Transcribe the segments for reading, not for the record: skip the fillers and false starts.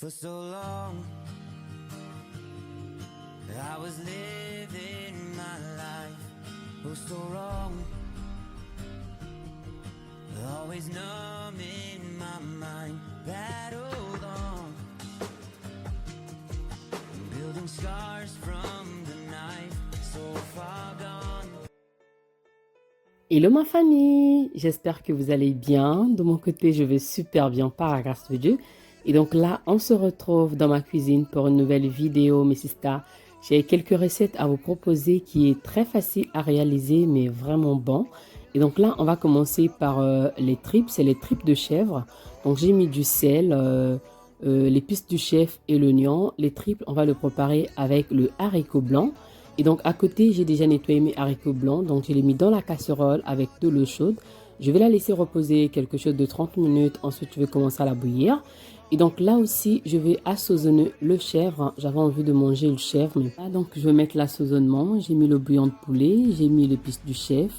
For so long, I was living my life, oh so wrong, always numb in my mind, battled on, building scars from the knife, so far gone. Hello ma famille, j'espère que vous allez bien. De mon côté, je vais super bien par la grâce de Dieu. Et donc là, on se retrouve dans ma cuisine pour une nouvelle vidéo, mes sisters. J'ai quelques recettes à vous proposer qui est très facile à réaliser, mais vraiment bon. Et donc là, on va commencer par les tripes, c'est les tripes de chèvre. Donc j'ai mis du sel, l'épice du chef et l'oignon. Les tripes, on va le préparer avec le haricot blanc. Et donc à côté, j'ai déjà nettoyé mes haricots blancs. Donc je les mis dans la casserole avec de l'eau chaude. Je vais la laisser reposer quelque chose de 30 minutes. Ensuite, je vais commencer à la bouillir. Et donc là aussi, je vais assaisonner le chèvre. J'avais envie de manger le chèvre, mais pas. Donc je vais mettre l'assaisonnement. J'ai mis le bouillon de poulet. J'ai mis l'épice du chef.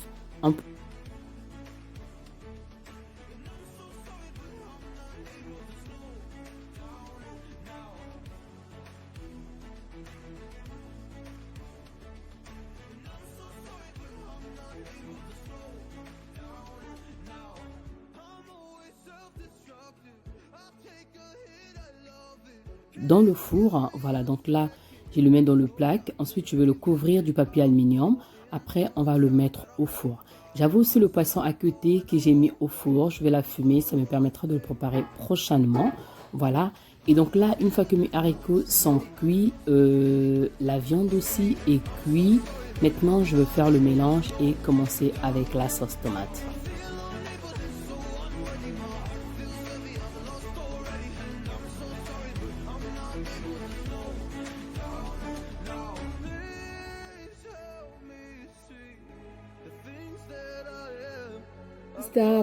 Dans le four, voilà, donc là, je le mets dans le plaque. Ensuite, je vais le couvrir du papier aluminium. Après, on va le mettre au four. J'avais aussi le poisson à côté que j'ai mis au four. Je vais la fumer, ça me permettra de le préparer prochainement. Voilà. Et donc là, une fois que mes haricots sont cuits, la viande aussi est cuite. Maintenant, je vais faire le mélange et commencer avec la sauce tomate.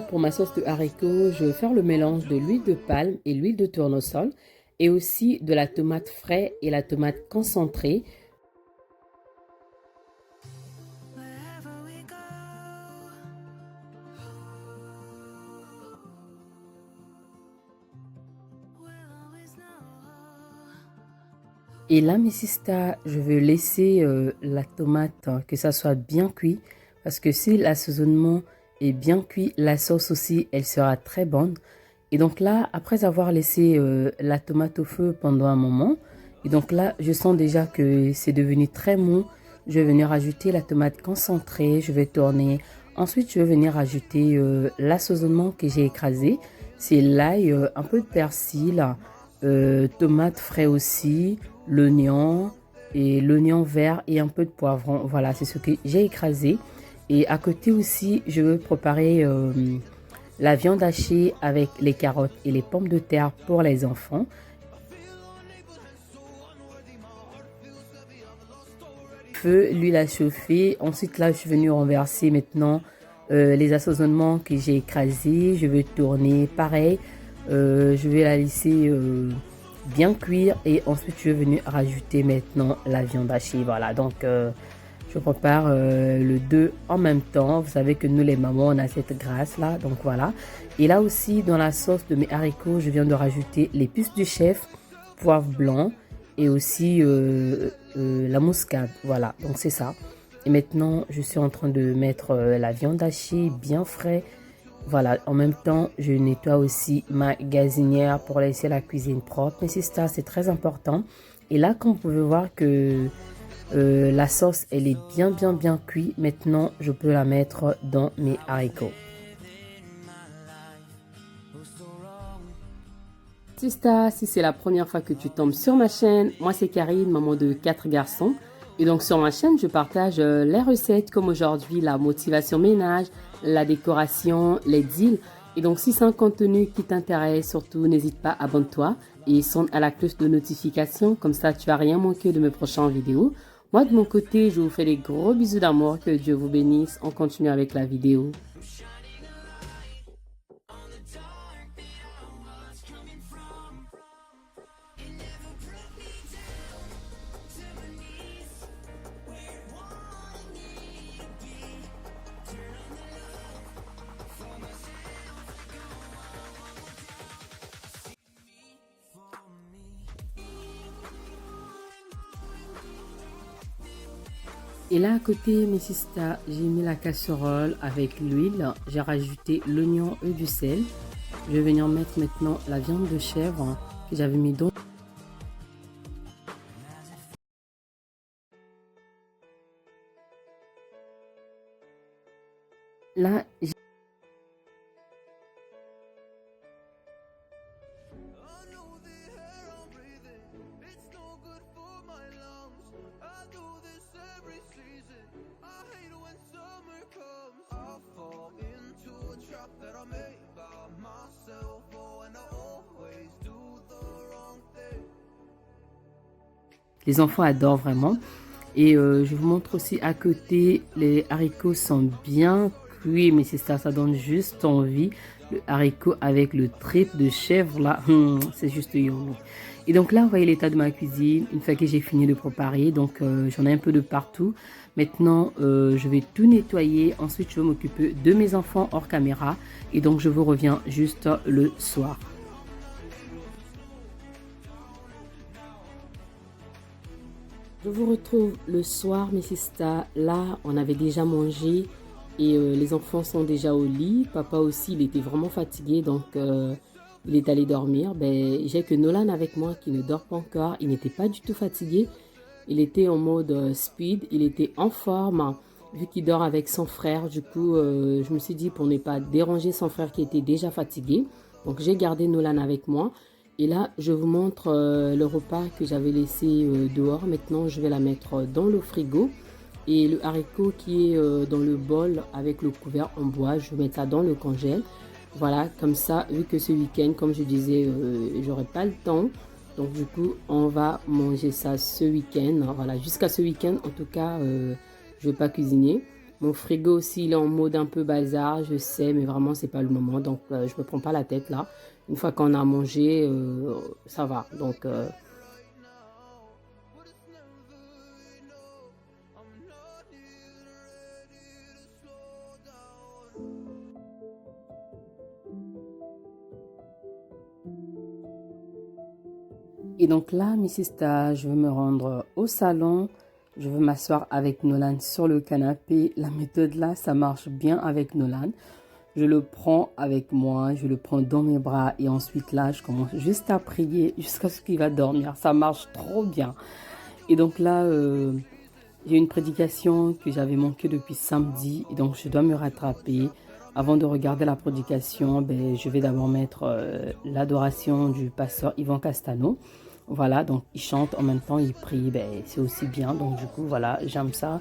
Pour ma sauce de haricots, je vais faire le mélange de l'huile de palme et l'huile de tournesol et aussi de la tomate fraîche et la tomate concentrée. Et là, mes sisters, je vais laisser la tomate, que ça soit bien cuit, parce que si l'assaisonnement est bien cuit, la sauce aussi, elle sera très bonne. Et donc là, après avoir laissé la tomate au feu pendant un moment, et donc là, je sens déjà que c'est devenu très mou. Je vais venir ajouter la tomate concentrée, je vais tourner. Ensuite, je vais venir ajouter l'assaisonnement que j'ai écrasé. C'est l'ail, un peu de persil, tomate frais aussi, l'oignon et l'oignon vert et un peu de poivron. Voilà, c'est ce que j'ai écrasé. Et à côté aussi, je vais préparer la viande hachée avec les carottes et les pommes de terre pour les enfants. Feu, l'huile a chauffé. Ensuite, là, je suis venue renverser maintenant les assaisonnements que j'ai écrasés. Je vais tourner pareil. Je vais la laisser bien cuire et ensuite je vais venir rajouter maintenant la viande hachée. Voilà, donc je prépare le deux en même temps. Vous savez que nous les mamans, on a cette grâce là, donc voilà. Et là aussi, dans la sauce de mes haricots, je viens de rajouter l'épice du chef, poivre blanc et aussi la muscade. Voilà, donc c'est ça. Et maintenant, je suis en train de mettre la viande hachée bien frais. Voilà, en même temps, je nettoie aussi ma gazinière pour laisser la cuisine propre. Mais c'est ça, c'est très important. Et là, comme vous pouvez voir que la sauce, elle est bien cuite. Maintenant, je peux la mettre dans mes haricots. Sista, si c'est la première fois que tu tombes sur ma chaîne, moi c'est Karine, maman de 4 garçons. Et donc sur ma chaîne, je partage les recettes comme aujourd'hui, la motivation ménage, la décoration, les deals. Et donc si c'est un contenu qui t'intéresse, surtout n'hésite pas, abonne-toi et sonne à la cloche de notification. Comme ça, tu vas rien manquer de mes prochaines vidéos. Moi de mon côté, je vous fais des gros bisous d'amour. Que Dieu vous bénisse. On continue avec la vidéo. Et là à côté, mes sisters, j'ai mis la casserole avec l'huile. J'ai rajouté l'oignon et du sel. Je vais venir mettre maintenant la viande de chèvre que j'avais mis dans. Là, I know the air I'm breathing, it's no good for my lungs. I do this every season, I hate when summer comes. I fall into a trap that I made by myself. Oh, and I always do the wrong thing. les enfants adorent vraiment. Et je vous montre aussi à côté, les haricots sont bien cuits, mais c'est ça, ça donne juste envie. Le haricot avec le trip de chèvre, là, c'est juste yummy. Et donc là, vous voyez l'état de ma cuisine, une fois que j'ai fini de préparer, donc j'en ai un peu de partout. Maintenant, je vais tout nettoyer, ensuite je vais m'occuper de mes enfants hors caméra, et donc je vous reviens juste le soir. Je vous retrouve le soir, mes sisters. Là, on avait déjà mangé et les enfants sont déjà au lit. Papa aussi, il était vraiment fatigué, donc il est allé dormir. Ben, j'ai que Nolan avec moi qui ne dort pas encore. Il n'était pas du tout fatigué. Il était en mode speed. Il était en forme, vu qu'il dort avec son frère. Du coup, je me suis dit pour ne pas déranger son frère qui était déjà fatigué. Donc, j'ai gardé Nolan avec moi. Et là, je vous montre le repas que j'avais laissé dehors. Maintenant, je vais la mettre dans le frigo. Et le haricot qui est dans le bol avec le couvert en bois, je vais mettre ça dans le congèle. Voilà, comme ça, vu que ce week-end, comme je disais, j'aurai pas le temps. Donc du coup, on va manger ça ce week-end. Voilà, jusqu'à ce week-end, en tout cas, je vais pas cuisiner. Mon frigo aussi, il est en mode un peu bazar, je sais, mais vraiment, c'est pas le moment. Donc, je me prends pas la tête là. Une fois qu'on a mangé, ça va. Donc, But it's never enough. I'm not even ready to slow down. et donc là, mes sisters, je vais me rendre au salon. Je vais m'asseoir avec Nolan sur le canapé. La méthode là, ça marche bien avec Nolan. Je le prends avec moi, je le prends dans mes bras et ensuite là, je commence juste à prier jusqu'à ce qu'il va dormir. Ça marche trop bien. Et donc là, j'ai une prédication que j'avais manquée depuis samedi et donc je dois me rattraper. Avant de regarder la prédication, ben, je vais d'abord mettre l'adoration du pasteur Yvan Castano. Voilà, donc il chante en même temps, il prie, ben, c'est aussi bien. Donc du coup, voilà, j'aime ça.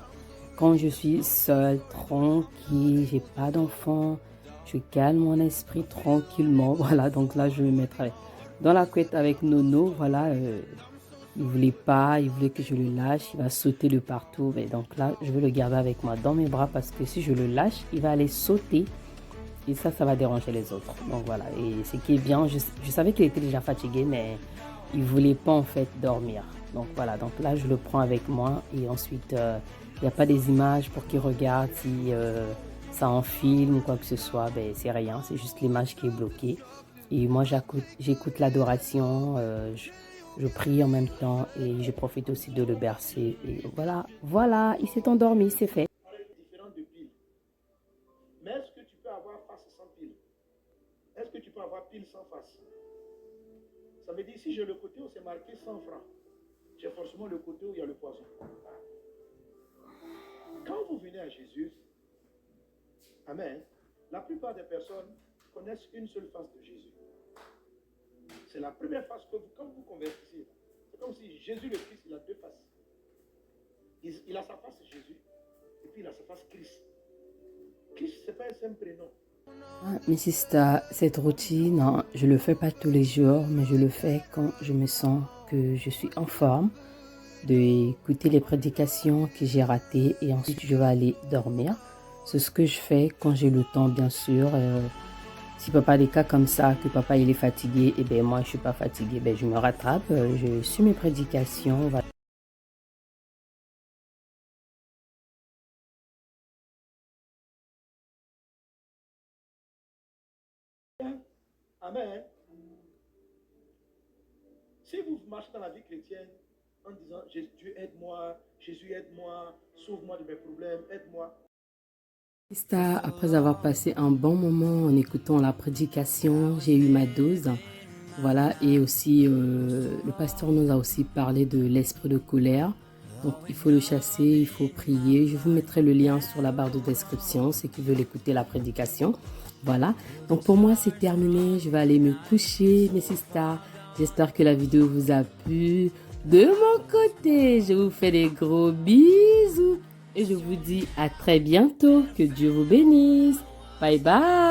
Quand je suis seule, tranquille, j'ai pas d'enfant, je calme mon esprit tranquillement. Voilà, donc là, je vais me mettre dans la couette avec Nono. Voilà, il voulait pas, il voulait que je le lâche, il va sauter de partout. Mais donc là, je vais le garder avec moi dans mes bras parce que si je le lâche, il va aller sauter et ça va déranger les autres. Donc voilà, et ce qui est bien, je savais qu'il était déjà fatigué, mais il voulait pas en fait dormir. Donc voilà, donc là, je le prends avec moi et ensuite, il n'y a pas des images pour qu'il regarde si ça en filme ou quoi que ce soit. Ben, c'est rien, c'est juste l'image qui est bloquée. Et moi, j'écoute l'adoration, je prie en même temps et je profite aussi de le bercer. Et voilà, voilà, il s'est endormi, c'est fait. Différentes de pile. Mais est-ce que tu peux avoir face sans pile? Est-ce que tu peux avoir pile sans face? Ça veut dire si j'ai le côté où c'est marqué 100 francs, j'ai forcément le côté où il y a le poisson. Quand vous venez à Jésus, Amen, la plupart des personnes connaissent une seule face de Jésus. C'est la première face que vous, quand vous convertissez, c'est comme si Jésus le Christ, il a deux faces. Il a sa face Jésus, et puis il a sa face Christ. Christ, ce n'est pas un simple prénom. Ah, mais sister, cette routine, hein, je le fais pas tous les jours, mais je le fais quand je me sens que je suis en forme, d'écouter les prédications que j'ai ratées et ensuite je vais aller dormir. C'est ce que je fais quand j'ai le temps, bien sûr. Si papa a des cas comme ça, que papa il est fatigué, et ben moi je suis pas fatiguée, ben je me rattrape, je suis mes prédications. Voilà. Amen. Si vous marchez dans la vie chrétienne, en disant Dieu aide-moi, Jésus aide-moi, sauve-moi de mes problèmes, aide-moi. Sista, après avoir passé un bon moment en écoutant la prédication, j'ai eu ma dose. Voilà, et aussi le pasteur nous a aussi parlé de l'esprit de colère. Donc il faut le chasser, il faut prier. Je vous mettrai le lien sur la barre de description, ceux qui veulent écouter la prédication. Voilà, donc pour moi c'est terminé, je vais aller me coucher, mes sisters. J'espère que la vidéo vous a plu. De mon côté, je vous fais des gros bisous et je vous dis à très bientôt. Que Dieu vous bénisse. Bye bye.